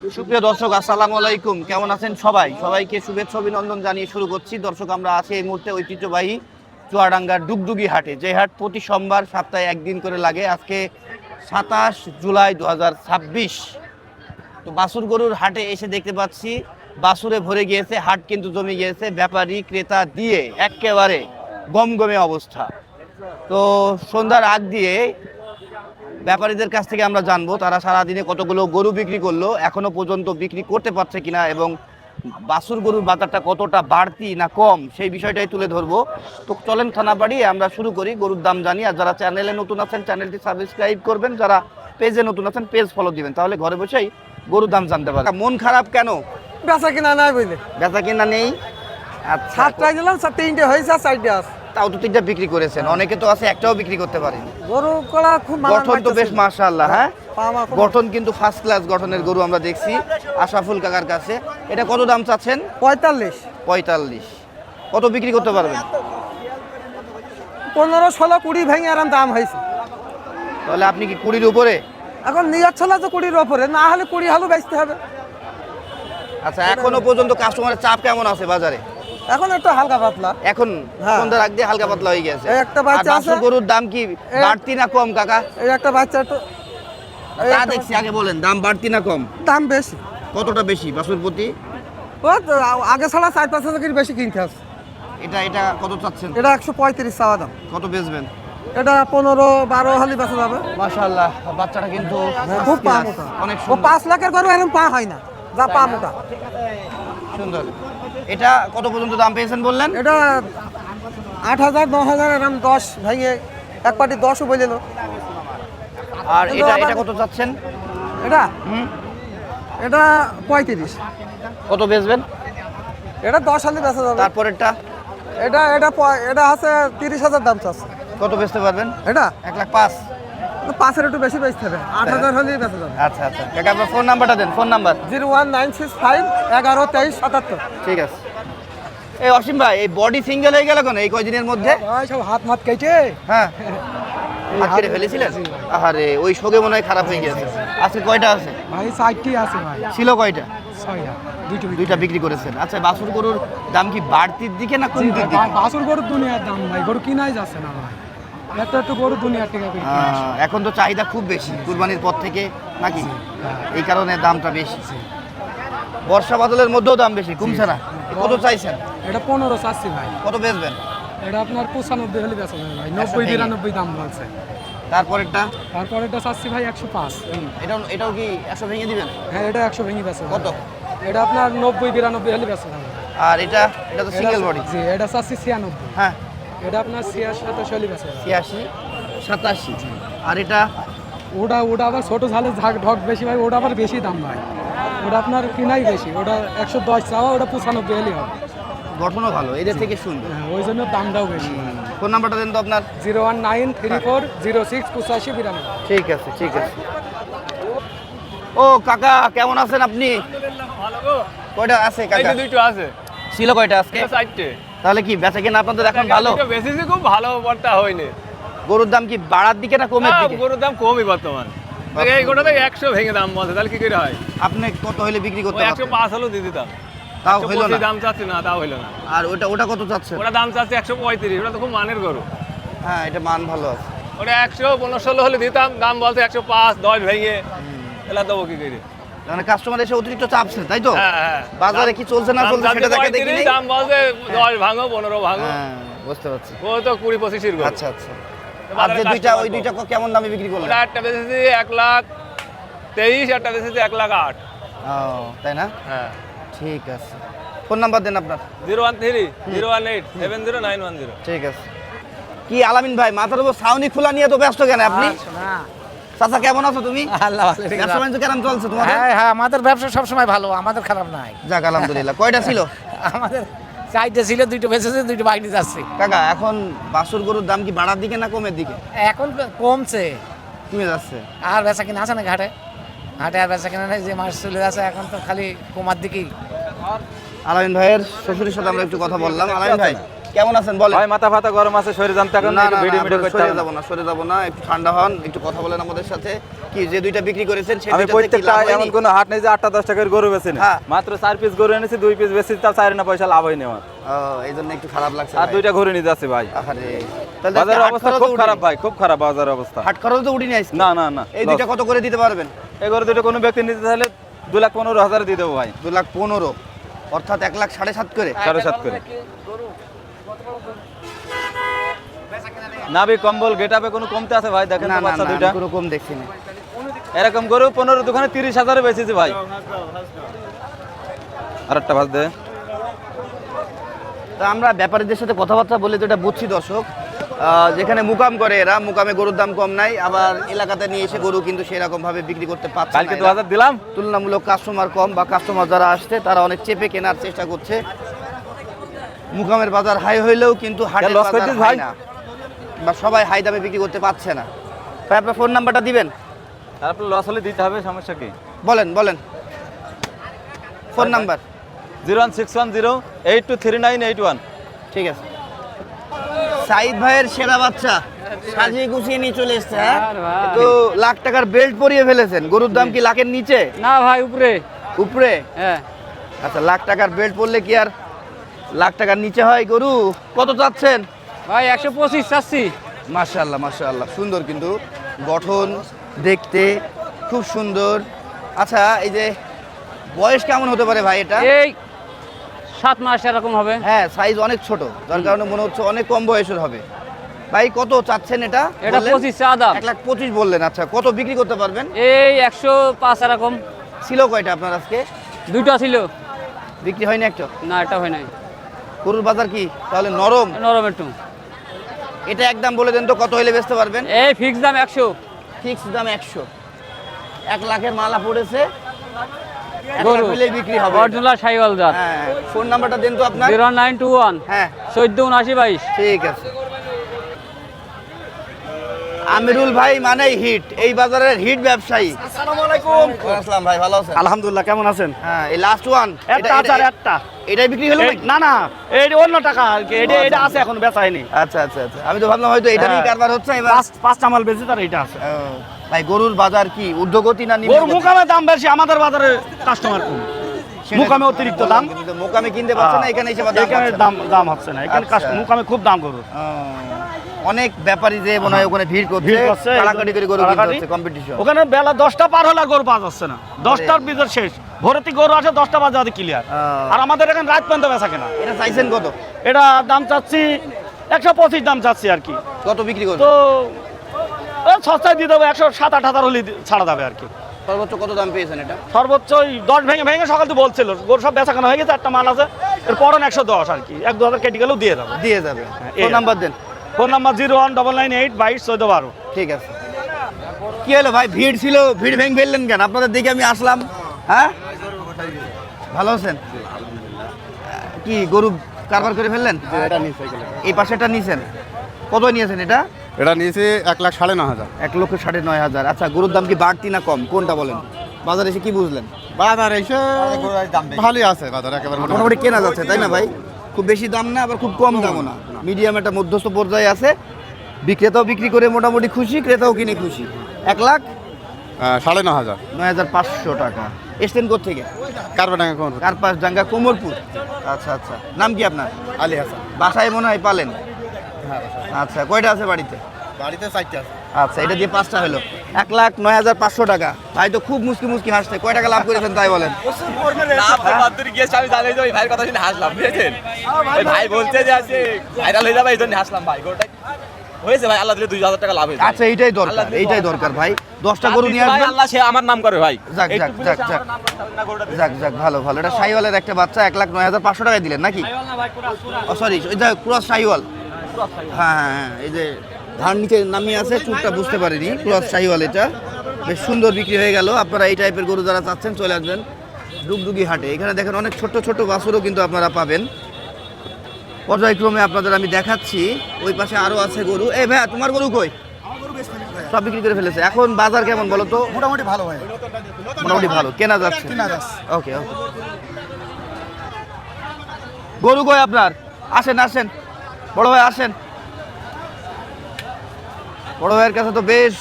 সুপ্রিয় দর্শক, আসসালামু আলাইকুম। কেমন আছেন সবাইকে শুভেচ্ছা অভিনন্দন জানিয়ে শুরু করছি। দর্শক, আমরা আছি এই মুহূর্তে ঐতিহ্যবাহী চুয়াডাঙ্গার ডুগডুগি হাটে, যে হাট প্রতি সোমবার সপ্তাহে একদিন করে লাগে। আজকে 27 জুলাই 2026। তো বাছুর গরুর হাটে এসে দেখতে পাচ্ছি বাছুরে ভরে গিয়েছে, হাট কিন্তু জমে গিয়েছে, ব্যাপারী ক্রেতা দিয়ে একেবারে গমগমে অবস্থা। তো সন্ধ্যার আগ দিয়ে ব্যাপারীদের কাছ থেকে আমরা জানবো তারা সারাদিনে কতগুলো গরু বিক্রি করলো, এখনো পর্যন্ত বিক্রি করতে পারছে কিনা, এবং বাছুর গরুর বাজারটা কতটা বাড়তি না কম সেই বিষয়টাই তুলে ধরবো। তো চলেন থানা বাড়িয়ে আমরা শুরু করি, গরুর দাম জানি। আর যারা চ্যানেলে নতুন আছেন চ্যানেলটি সাবস্ক্রাইব করবেন, যারা পেজে নতুন আছেন পেজ ফলো দিবেন, তাহলে ঘরে বসেই গরুর দাম জানতে পারবেন। মন খারাপ কেন? বেচা কিনা নাই বুঝলে, বেচা কিনা নেই। আচ্ছা, সাতটায় দিলাম, তিনটে হয়েছে, চারটে আছে। তাও তো তিনটা বিক্রি করেছেন, অনেকে তো আছে একটাও বিক্রি করতে পারেনি। গরু কলা খুব গঠন তো বেশ মাশাআল্লাহ। হ্যাঁ, পামা গঠন কিন্তু ফার্স্ট ক্লাস গঠনের গরু আমরা দেখছি আশরাফুল কাকার কাছে। এটা কত দাম চাচ্ছেন? 45, 45। কত বিক্রি করতে পারবেন? 15, 16, 20 ভেঙে আরাম দাম হয়েছে। তাহলে আপনি কি 20-র উপরে? এখন নিয়ার ছিল তো 20-র ওপরে, না হলে 20 হলেও বেচতে হবে। আচ্ছা, এখনো পর্যন্ত কাস্টমারের চাপ কেমন আছে বাজারে? এখন একটু হালকা পাতলা, এখন হ্যাঁ। সন্ধ্যার আগ দিয়ে হালকা পাতলা হয়ে গেছে। এই একটা বাচ্চা আর বাছুর আছে। গরুর দাম কি বাড়তি না কম কাকা? এই একটা বাচ্চা একটু তা দেখছি, আগে বলেন দাম বাড়তি না কম? দাম বেশি। কতটা বেশি বাছুর প্রতি? ও তো আগে ছাড়া 4-5 হাজার করে বেশি কিনতে আছে। এটা কত চাচ্ছেন? এটা 135 চাওয়া দাম। কত বেচবেন? এটা 15-12 হলে বেচা যাবে। মাশাআল্লাহ, বাচ্চাটা কিন্তু খুব পা first class, মোটা, অনেক ও সুন্দর 5 লাখের গরু এরকম পা হয় না, যা পা মোটা। সুন্দর। এটা কত পর্যন্ত দাম পেয়েছেন বললেন? এটা 8,000, 9,000 এরকম 10 ভেঙে এক পাটি 10ও বলিল। আর কিন্তু এটা আবার- এটা কত চাচ্ছেন? এটা হুম, এটা 35। কত বেচবেন? এটা 10 হলে বেচা যাবে। তারপরেরটা এটা আছে 30,000 দাম চাচ্ছে। কত বেচতে পারবেন? এটা 1,05,000। 5-এর একটু বেশি বেচতে হবে, 8,000 হলেই বেচা যাবে। আচ্ছা আচ্ছা কাকা, আপনার ফোন নাম্বারটা দেন। Phone number 01965 11 23 77। ঠিক আছে। এই অসীম ভাই, এই বডি সিঙ্গেল হয়ে গেল কেন এই কয়দিনের মধ্যে? ভাই সব হাত মাত কেটে হ্যাঁ, হাত কেটে ফেলেছিলেন? আরে ওই শোকে মনে হয় খারাপ হয়ে গেছে। আজকে কয়টা আছে? ভাই 60টি আছে ভাই, ছিল কয়টা? 6টা, দুইটা বিক্রি করেছেন। আচ্ছা, বাছুর গরুর দাম কি বাড়তির দিকে না কমতির দিকে? বাছুর গরু দুনিয়ার দাম ভাই, গরু কিনাই যাচ্ছে না ভাই, একটু গরু দুনিয়ার টাকা করে কিনছে। এখন তো চাহিদা খুব বেশি কুরবানির পর থেকে, নাকি? এই কারণে দামটা বেশি। বর্ষা বাদলের মধ্যেও দাম বেশি, কমছে না। কত চাইছেন? এটা 15 চাচ্ছি ভাই। কত বেচবেন? এটা আপনার 95 হলে বেচা যাবে ভাই, আচ্ছা, 90-92 দাম বলছে। তারপরেরটা? তারপর এটা চাচ্ছি ভাই 105। এটাও কি 100 ভেঙে দিবেন? হ্যাঁ, এটা 100 ভেঙে বেচা যাবে। কত? এটা আপনার 90-92 হলে বেচা যাবে। আর এটা তো সিঙ্গেল বডি। জি, এটা চাচ্ছি 96। হ্যাঁ, এটা আপনার 86-27 হলে বেচা যাবে। 86, 87। আর এটা? ওটা আবার ছোট ঝালে ঢক বেশি ভাই, ওটা আবার বেশি দাম ভাই, ওটা আপনার কিনাই বেশি, ওটা 110 চাওয়া, ওটা 95 হলে হবে। গঠনও ভালো, এদের থেকে সুন্দর। হ্যাঁ, ওই জন্য দামটাও বেশি। ফোন নাম্বারটা দেন তো আপনার। 01934068592। ঠিক আছে ঠিক আছে। ও কাকা, কেমন আছেন আপনি? কয়টা আছে কাকা? দুটো আছে, ছিল কয়টা আজকে? 4টে। তাহলে কি বেচা কেনা আপনাদের এখন ভালো? বেশিছে, খুব ভালো বর্তা হয়নি। গরুর দাম কি বাড়ার দিকে না কমের দিকে? গরুর দাম কমই বর্তমান। এই গোটাতে 100 ভেঙে দাম বলছে, তাহলে কি করে হয়? আপনি কত হলে বিক্রি করতে ওই পারবেন? 105 হলেও দিয়ে দিতাম। তাও হইলো 125 না। দাম চাচ্ছি না, তাও হইলো না। আর ওটা কত চাচ্ছেন? ওটা দাম চাচ্ছে 135, ওটা তো খুব মানের গরু। হ্যাঁ, এটা মান ভালো আছে। ওটা 115-16 হলে দিতাম, দাম বলছে 105, 10 ভেঙে, এলা দেবো কি করে? মানে কাস্টমার এসে অতিরিক্ত চাপছে, তাই তো? হ্যাঁ হ্যাঁ। বাজারে কি চলছে না দাম চলছে চাচ্ছে সেটা দেখে দেখি 35, নেই। দাম বলছে 10 ভাঙো, 15 ভাঙো। হ্যাঁ, বুঝতে পারছি। ও তো 20-25 গরু। আচ্ছা আচ্ছা। আর যে দুইটা, ওই দুইটা কেমন দামে বিক্রি করলেন? ওটা একটা বেচেছি 1,23,000, একটা বেচেছি 1,08,000। ও, তাই না? হ্যাঁ। ঠিক আছে। ফোন নাম্বার দেন আপনার। 013-018-709110। ঠিক আছে। কি আলামিন ভাই, মাথার উপর ছাউনি খোলা নিয়ে তো ব্যস্ত কেন আপনি? চাচা, কেমন আছো তুমি? আল্লাহ ভালো রেখেছে। ব্যবসা বাণিজ্য কেমন চলছে তোমাদের? হ্যাঁ, আমাদের ব্যবসা সবসময় ভালো, আমাদের খারাপ নাই। যাক, আলহামদুলিল্লাহ। কয়টা ছিল? আমাদের 4টে ছিল, 2টো বেঁচেছে, 2টো বাইরে যাচ্ছে। কাকা, এখন বাছুর গরুর দাম কি বাড়ার দিকে না কমের দিকে? এখন কমছে, কমে যাচ্ছে। আর বেচা কিনা আছে না ঘাটে, হাটে আর বেচা কিনা নেই, যে মাস চলে যাচ্ছে, এখন তো খালি কমার দিকেই। আলামিন ভাইয়ের শ্বশুরের সাথে আমরা একটু কথা বললাম। আলামিন ভাই, কেমন আছেন বলেন? ভাই মাথা ফাতা গরম আছে, শরীরে জানতে এখন না, একটু ভিডিও আমরা করতে সরে হবে না। যাবো না, সরে যাবো না, একটু ঠান্ডা হন, একটু কথা বলেন আমাদের সাথে। কি যে দুইটা বিক্রি করেছেন সে আমি দুইটাতে কি প্রত্যেকটা লাভ এমন হয়নি? কোনো হাট নেই যে 8-10 টাকার গরু বেছে নেই। হ্যাঁ। মাত্র 4 পিস গরু এনেছি, 2 পিস বেশি, তার 4 না পয়সা লাভ হয়নি আমার। ও এই জন্য একটু খারাপ লাগছে আর ভাই। 2টা ঘুরে নিয়ে যাচ্ছে ভাই। আরে তাহলে বাজারের হাট অবস্থা খরচও খুব উঠিনি। খারাপ ভাই, খুব খারাপ বাজারের অবস্থা। হাট খরচ তো উঠিনি আজকে। না না না, এই দুইটা কত করে দিতে পারবেন? এই গরু দুটো কোনো ব্যক্তি নিতে চাইলে 2,15,000 দিয়ে দেবো ভাই, 2,15,000 অর্থাৎ 1,07,500 করে। 7.5 করে। নাভি কম্বল গেটআপে কোনো কমতে আছে ভাই? দেখেন না তো না বাচ্চা না দুইটা, আমি কোনো কম দেখছি না। এরকম গরু 15 দোকানে 30,000 বেচেছি ভাই। আরেকটা ভাজ দে। তা আমরা ব্যাপারীদের সাথে কথাবার্তা বলে তো এটা বুঝছি দর্শক, যেখানে মুকাম করে এরা, মুকামে গরুর দাম কম নাই, আবার এলাকাতে নিয়ে এসে গরু কিন্তু সেরকম ভাবে বিক্রি করতে পারছে কালকে না। 2000 দিলাম। তুলনামূলক কাস্টমার কম বা কাস্টমার যারা আসছে তারা অনেক চেপে কেনার চেষ্টা করছে। মুকামের বাজার হাই হইলেও কিন্তু হাটের লস বাজার করছিস হাই ভাই? না, বা সবাই হাই দামে বিক্রি করতে পারছে না। ভাই আপনার ফোন নাম্বারটা দিবেন? তারপর লস হলে দিতে হবে, সমস্যা কি? বলেন বলেন ফোন নাম্বার। 01610823981। ঠিক আছে। সাইদ ভাইয়ের সেরা বাচ্চা সাজিয়ে গুছিয়ে নিয়ে চলে এসছে। হ্যাঁ তো লাখ টাকার বেল্ট পরিয়ে ফেলেছেন। গরুর দাম কি লাখের নিচে? না ভাই উপরে। উপরে? হ্যাঁ আচ্ছা, লাখ টাকার বেল্ট পরলে কি আর লাখ টাকার নিচে হয় গরু? কত চাচ্ছেন ভাই 125 চাচ্ছি। মাশাআল্লাহ মাশাআল্লাহ, সুন্দর কিন্তু গঠন দেখতে খুব সুন্দর। আচ্ছা এই যে বয়স কেমন হতে পারে ভাই এটা? এই 7 মাস এরকম হবে। হ্যাঁ সাইজ অনেক ছোট, যার কারণে মনে হচ্ছে অনেক কম বয়সের হবে। ভাই কত চাচ্ছেন এটা? এটা বললেন? 25 চা দাম। 1,25,000 বললেন। আচ্ছা কত বিক্রি করতে পারবেন? এই 105 এরকম। ছিল কয়টা আপনার আজকে? দুইটা ছিল। বিক্রি হয়নি একটা? না এটা হয় নাই। গরুর বাজার কি তাহলে নরম? নরম একটু। এটা একদম বলে দেন তো কত হইলে বেচতে পারবেন? এই ফিক্স দাম 100। ফিক্স দাম 100। 1 লাখের মালা পড়েছে, 1 গরু লাখ হইলেই বিক্রি হবে। অরিজিনাল শাইওয়াল জাত। হ্যাঁ ফোন নাম্বারটা দেন তো আপনার। 0921 হ্যাঁ 147922। ঠিক আছে। আমিরুল ভাই মানেই হিট, এই বাজারের হিট ব্যবসায়ী। আসসালামু আলাইকুম। আসসালাম ভাই, ভালো আছেন? আলহামদুলিল্লাহ, কেমন আছেন? হ্যাঁ এই লাস্ট ওয়ান একটা আছে আর একটা। এটাই বিক্রি হলো নাকি? না না, এটা অন্য টাকা আর কি, এটা আছে এখন বেচা হয়নি। আচ্ছা আচ্ছা আচ্ছা, আমি তো ভাবলাম হয়তো এটা নিয়ে হ্যাঁ। কারবার হচ্ছে এবার। পাঁচটা মাল বেশি তার এটা আছে। ও, ভাই গরুর বাজার কি ঊর্ধ্বগতি না ওর নিম্নগতি? মুকামে দাম বেশি, আমাদের বাজারে কাস্টমার কম। সেটা মুকামে অতিরিক্ত দাম। কিন্তু মুকামে কিনতে পারছে না, এখানে এসে আবার দাম এখানে পাচ্ছে না। দাম হচ্ছে না, এখানে আচ্ছা। মুকামে খুব দাম গরু। ও, অনেক ব্যাপারী যে মনে হয় ওখানে ভিড় করছে, ভিড় করছে, কাড়াকাড়ি করে গরু কিনতে কাড়াকাড়ি। হচ্ছে, কম্পিটিশন। ওখানে বেলা 10টা পার হলে আর গরু পাওয়া যাচ্ছে না, 10টার ভিতর শেষ। ভোরেতে গরু আসে 10টা বাজে ক্লিয়ার। আর আমাদের এখানে রাত পর্যন্ত বেচা কেনা। এটা চাইছেন কত? এটা দাম চাচ্ছি 125 দাম চাচ্ছি আর কি। কত বিক্রি করবে? তো সস্তায় দিয়ে দেবো, 107-8 হলে ছাড়া যাবে আর কি। সর্বোচ্চ কত দাম পেয়েছেন এটা? সর্বোচ্চ 10 ভেঙে ভেঙে সকাল তো বলছিল, গরু সব বেচা কেনা হয়ে গেছে, একটা মাল আছে এর পরন 110 আর কি, 1-2 কেটে গেলেও দিয়ে দেবো। দিয়ে যাবে। এই ফোন নাম্বার দেন। Phone number 01998221412। ঠিক আছে। কি হলো ভাই, ভিড় ছিল, ভিড় ভেঙে ফেললেন কেন? আপনাদের দিকে আমি আসলাম। হ্যাঁ ভালো আছেন? কি গরু কারবার করে ফেললেন? এই পাশেটা নিছেন? কত নিয়েছেন এটা? এটা নিয়েছি 1,09,500। 1,09,500। আচ্ছা গরুর দাম কি বাড়তি না কম, কোনটা বলেন? বাজারে এসে কি বুঝলেন? বাজার এসে ভালোই আছে, বাজার একেবারে মোটামুটি কেনা যাচ্ছে তাই না ভাই? খুব বেশি দাম না, আবার খুব কম দামও না, মিডিয়াম একটা মধ্যস্থ পর্যায়ে আছে। বিক্রেতাও বিক্রি করে মোটামুটি খুশি, ক্রেতাও কিনে খুশি। 9,500 টাকা। এসছেন কোথেকে? কারবাডাঙ্গা কোন? কার্পাস ডাঙ্গা, কোমরপুর। আচ্ছা আচ্ছা, নাম কি আপনার? আলী হাসান। বাসায় মনে হয় পালেন? আচ্ছা কয়টা আছে বাড়িতে? বাড়িতে 4টা আছে। আচ্ছা এটা দিয়ে 5টা হলো 1,09,500 টাকা। ভাই তো খুব মুসকি মুসকি হাসছে। কয় টাকা লাভ করেছেন তাই বলেন? আমি জানি যে ওই ভাইয়ের কথা শুনে হাসলাম, বুঝেছেন? ওই ভাই বলছে যে আছে ভাইরাল হয়ে যাবে, এই জন্য হাসলাম ভাই। গরুটা হয়েছে ভাই, আল্লাহ দিলে 2,000 টাকা লাভ হয়েছে। আচ্ছা এইটাই দরকার, এইটাই দরকার ভাই। 10টা গরু নিয়ে ভাই, আসবেন। আল্লাহ সে আমার নাম করে ভাই। যাক যাক একটু যাক বুঝেছে যাক আমার নাম করতে হবে না, গরুটা দিতে। যাক যাক, ভালো ভালো। এটা শাহিওয়ালের একটা বাচ্চা 1,09,500 টাকায় দিলেন নাকি? ও সরি, এটা ক্রস শাহিওয়াল। হ্যাঁ হ্যাঁ হ্যাঁ, এই যে ধান নিচে নামিয়ে আছে, চুটটা বুঝতে পারিনি। ক্রস শাহিওয়াল, এটা বেশ সুন্দর বিক্রি হয়ে গেল। আপনারা এই টাইপের গরু যারা চাচ্ছেন চলে আসবেন ডুগডুগি হাটে। এখানে দেখেন অনেক ছোট ছোট বাছুরও কিন্তু আপনারা পাবেন। পর্যায়ক্রমে আপনাদের আমি দেখাচ্ছি। ওই পাশে আরো আছে গরু। এই ভাইয়া তোমার গরু কই? সব বিক্রি করে ফেলেছে। এখন বাজার কেমন বলো তো? মোটামুটি ভালো ভাই। মোটামুটি ভালো, কেনা যাচ্ছে। ওকে ওকে। গরু কই আপনার? আসেন আসেন বড় ভাই, আসেন। বড় ভাইয়ের কাছে তো বেশ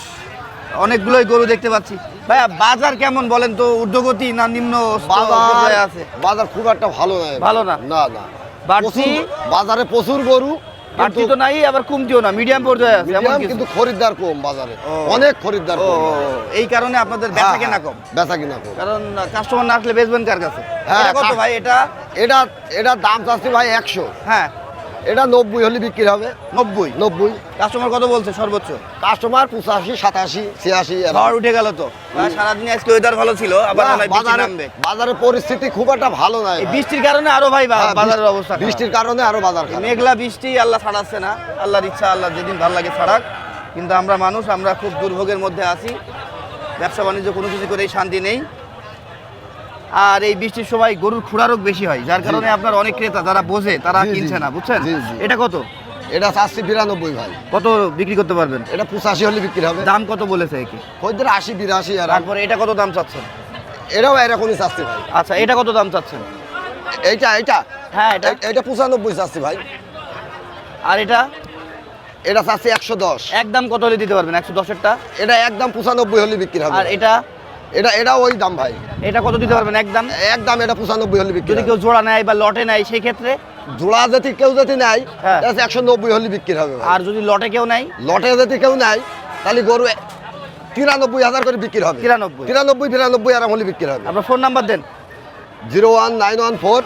অনেকগুলোই গরু দেখতে পাচ্ছি। ভাইয়া বাজার কেমন বলেন তো, ঊর্ধ্বগতি না নিম্ন পর্যায়ে আছে? বাজার খুব একটা ভালো নয় ভালো না? না না বাড়তি বাজারে প্রচুর গরু বাড়তি তো নাই, আবার কমতিও না, মিডিয়াম পর্যায়ে আছে এমন মিডিয়াম, কিছু। কিন্তু খরিদ্দার কম বাজারে, ও। অনেক খরিদ্দার ও, কম। এই কারণে আপনাদের বেচা কেনা কম, বেচা কিনা কম। কারণ কাস্টমার না আসলে বেচবেন কার কাছে? হ্যাঁ, এটা কত ভাই এটা? এটা দাম চাচ্ছি ভাই 100, হ্যাঁ এটা 90 হলে বিক্রি হবে। 90 কাস্টমার কত বলছে সর্বোচ্চ? কাস্টমার 85, 87, 86 এরকম। খাওয়ার উঠে গেল তো। সারাদিন আজকে ওয়েদার ভালো ছিল, আবার মনে হয় বৃষ্টি বাজারে নামবে। বাজারের পরিস্থিতি খুব একটা ভালো নয় এই ভাই। বৃষ্টির কারণে আরো ভাই হ্যাঁ, বাজারের অবস্থা খারাপ। বৃষ্টির কারণে আরো বাজার এই খারাপ। মেঘলা বৃষ্টি আল্লাহ ছাড়াচ্ছে না, আল্লাহর ইচ্ছা, আল্লাহ যেদিন ভালো লাগে ছাড়াক। কিন্তু আমরা মানুষ, আমরা খুব দুর্ভোগের মধ্যে আছি, ব্যবসা বাণিজ্য কোনো কিছু করেই শান্তি নেই। আর এই বৃষ্টির সময় গরুর খুরারও বেশি হয়, যার কারণে আপনার অনেক ক্রেতা যারা বোঝে তারা জি, কিনছে জি। না, বুঝছেন? জি, জি। এটা কত এটা চাচ্ছি 92 ভাই। কত বিক্রি করতে পারবেন? এটা 85 হলে বিক্রি হবে। দাম কত বলেছে একে? খদ্দের 80, 82 আর তারপরে এটা কত দাম চাচ্ছেন? এটাও এরকমই চাচ্ছি ভাই। আচ্ছা, এটা কত দাম চাচ্ছেন? এইটা হ্যাঁ, এটা এটা 95 চাচ্ছি ভাই। আর এটা এটা চাচ্ছি 110। একদম কত হলে দিতে পারবেন? 110-এরটা। এটা একদম 95 হলে বিক্রি হবে। আর এটা এটা ওই দাম ভাই। এটা কত দিতে পারবেন একদম? একদম এটা 95 হলে বিক্রি যদি হবে। কেউ জোড়া নেয় বা লটে নেয় সেই ক্ষেত্রে? জোড়া যদি কেউ যদি নেয়, হ্যাঁ। এটা 190 হলে বিক্রি হবে ভাই। আর যদি লটে কেউ নেয়? লটে যদি কেউ নেয় তাহলে গরু 93,000 করে বিক্রি হবে। 93? 93 এরকম হলে বিক্রি হবে। আপনার ফোন নাম্বার দেন। 01914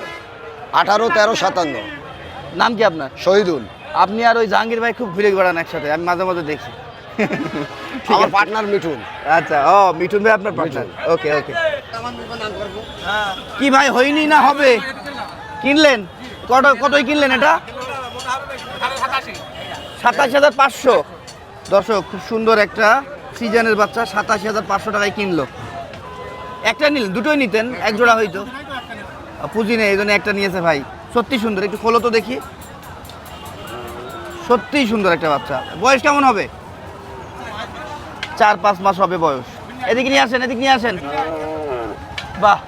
18 13 57। নাম কি আপনার? শহীদুল। আপনি আর ওই জাহাঙ্গীর ভাই খুব ঘুরে বেড়ান একসাথে, আমি মাঝে মাঝে দেখি। ঠিক আমার আছে। পার্টনার মিঠুন। আচ্ছা, ও মিঠুন ভাই আপনার পার্টনার। ওকে ওকে। কি ভাই, হয়নি না হবে? কিনলেন কতই কিনলেন এটা? 27,500। দর্শক, খুব সুন্দর একটা সিজনের বাচ্চা 27,500 টাকায় কিনলো। একটা নিলেন, দুটোই নিতেন, এক জোড়া হইতো। পুঁজি নেই, এই জন্য একটা নিয়েছে ভাই। সত্যি সুন্দর, একটু খোলো তো দেখি। সত্যিই সুন্দর একটা বাচ্চা। বয়স কেমন হবে? 4-5 মাস হবে বয়স। এদিকে নিয়ে আসেন, এদিকে নিয়ে আসেন। বাহ,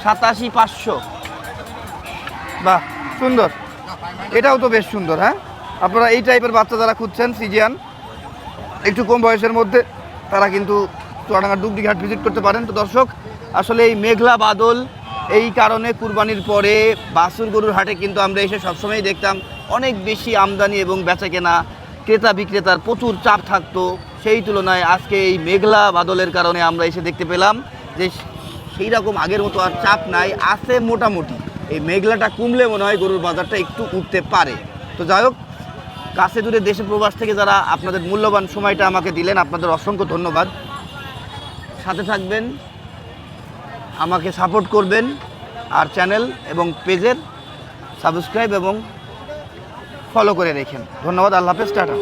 87,500। বাহ, সুন্দর। এটাও তো বেশ সুন্দর। হ্যাঁ, আপনারা এই টাইপের বাচ্চা যারা খুঁজছেন, ফ্রিজিয়ান, একটু কম বয়সের মধ্যে, তারা কিন্তু চুয়াডাঙ্গার ডুগডুগি হাট ভিজিট করতে পারেন। তো দর্শক, আসলে এই মেঘলা বাদল, এই কারণে কুরবানির পরে বাছুর গরুর হাটে কিন্তু আমরা এসে সবসময় দেখতাম অনেক বেশি আমদানি এবং বেচাকেনা, ক্রেতা বিক্রেতার প্রচুর চাপ থাকতো। সেই তুলনায় আজকে এই মেঘলা বাদলের কারণে আমরা এসে দেখতে পেলাম যে সেই রকম আগের মতো আর চাপ নাই, আছে মোটামুটি। এই মেঘলাটা কমলে মনে হয় গরুর বাজারটা একটু উঠতে পারে। তো যাই হোক, কাছে দূরে দেশে প্রবাস থেকে যারা আপনাদের মূল্যবান সময়টা আমাকে দিলেন, আপনাদের অসংখ্য ধন্যবাদ। সাথে থাকবেন, আমাকে সাপোর্ট করবেন, আর চ্যানেল এবং পেজের সাবস্ক্রাইব এবং ফলো করে রেখেন। ধন্যবাদ। আল্লাহ হাফেজ, টাটা।